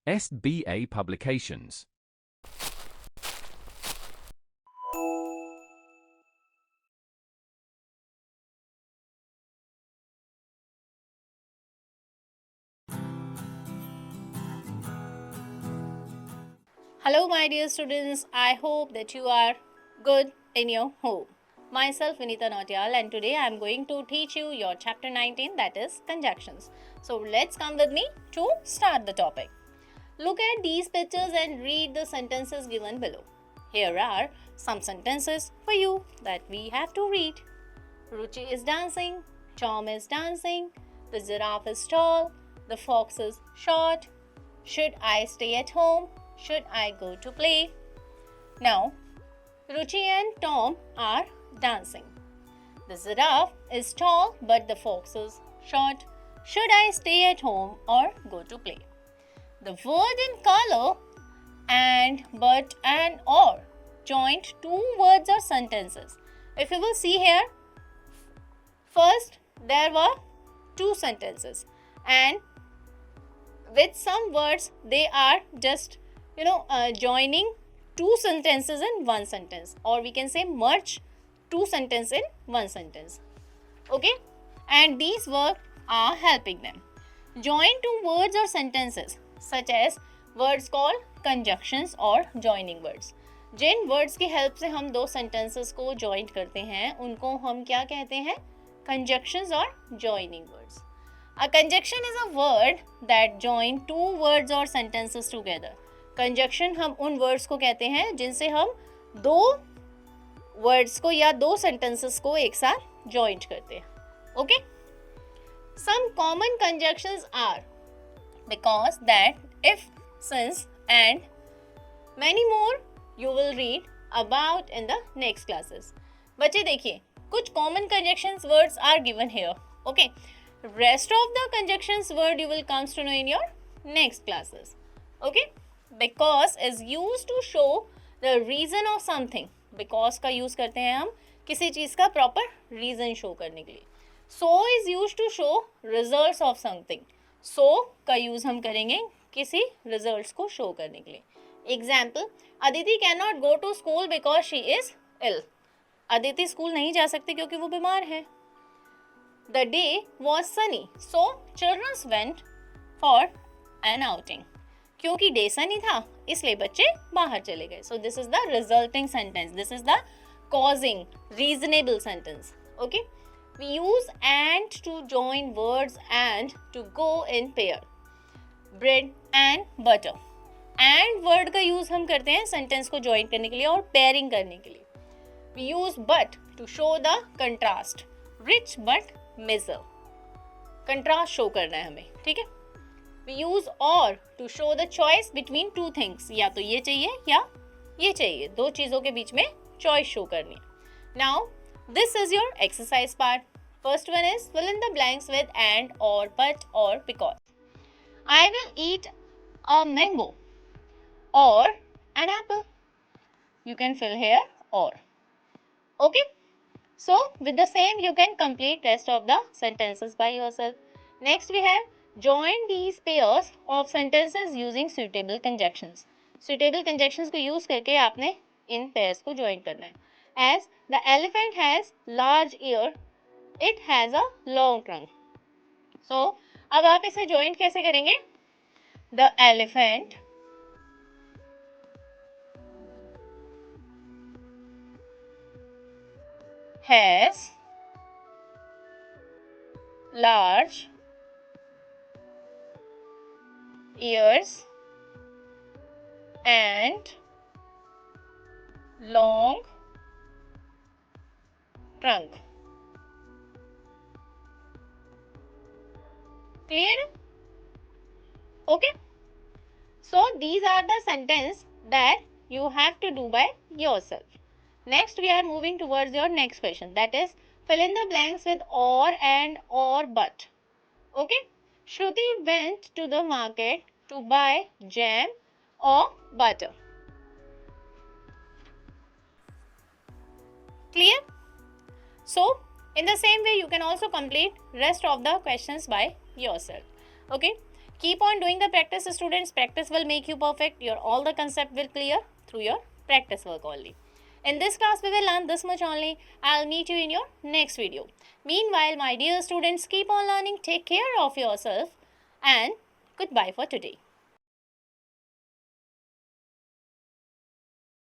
SBA Publications. Hello my dear students, I hope that you are good in your home. Myself Vinita Nautiyal, and today I am going to teach you your chapter 19, that is conjunctions. So let's come with me to start the topic. Look at these pictures and read the sentences given below. Here are some sentences for you that we have to read. Ruchi is dancing, Tom is dancing, the giraffe is tall, the fox is short. Should I stay at home? Should I go to play? Now, Ruchi and Tom are dancing. The giraffe is tall but the fox is short. Should I stay at home or go to play? The word in color and, but, and, or joined two words or sentences. If you will see here, first there were two sentences, and with some words they are just joining two sentences in one sentence, or we can say merge two sentences in one sentence. Okay, and these words are helping them join two words or sentences, such as words called conjunctions और joining words. जिन words की help से हम दो sentences को join करते हैं उनको हम क्या कहते हैं? Conjunctions और joining words. A conjunction is a word that join two words or sentences together. Conjunction हम उन words को कहते हैं जिनसे हम दो words को या दो sentences को एक साथ joint करते हैं. Okay? Some common conjunctions are because, that, if, since, and many more you will read about in the next classes. बच्चे देखिए, कुछ common conjunctions words are given here. Okay? Rest of the conjunctions word you will comes to know in your next classes. Okay? Because is used to show the reason of something. Because का use करते हैं हम किसी चीज़ का proper reason show करने के लिए. So is used to show results of something. So का use हम करेंगे किसी results को show करने के लिए. Example, Aditi cannot go to school because she is ill. Aditi school नहीं जा सकती क्योंकि वो बीमार है. The day was sunny, so children went for an outing. क्योंकि day sunny था, इसलिए बच्चे बाहर चले गए. So this is the resulting sentence. This is the causing, reasonable sentence. Okay? We use and to join words and to go in pair. Bread and butter. And word का use हम करते हैं sentence को join करने के लिए और pairing करने के लिए. We use but to show the contrast. Rich but miser. Contrast show करना है हमें, ठीक है? We use or to show the choice between two things. या तो ये चाहिए या ये चाहिए. दो चीज़ों के बीच में choice show करनी है. Now, this is your exercise part. First one is fill in the blanks with and, or, but, or, because. I will eat a mango or an apple. You can fill here or. Okay? So, with the same you can complete rest of the sentences by yourself. Next we have join these pairs of sentences using suitable conjunctions. Suitable conjunctions को use करके आपने इन pairs को join करना है. As the elephant has large ear, it has a long trunk. So, अब आप इसे join कैसे करेंगे? The elephant has large ears and long trunk. Clear? Okay. So these are the sentences that you have to do by yourself. Next we are moving towards your next question, that is fill in the blanks with or and or but. Okay. Shruti went to the market to buy jam or butter. Clear? So, in the same way, you can also complete rest of the questions by yourself. Okay. Keep on doing the practice, students. Practice will make you perfect. Your all the concept will clear through your practice work only. In this class, we will learn this much only. I'll meet you in your next video. Meanwhile, my dear students, keep on learning. Take care of yourself and goodbye for today.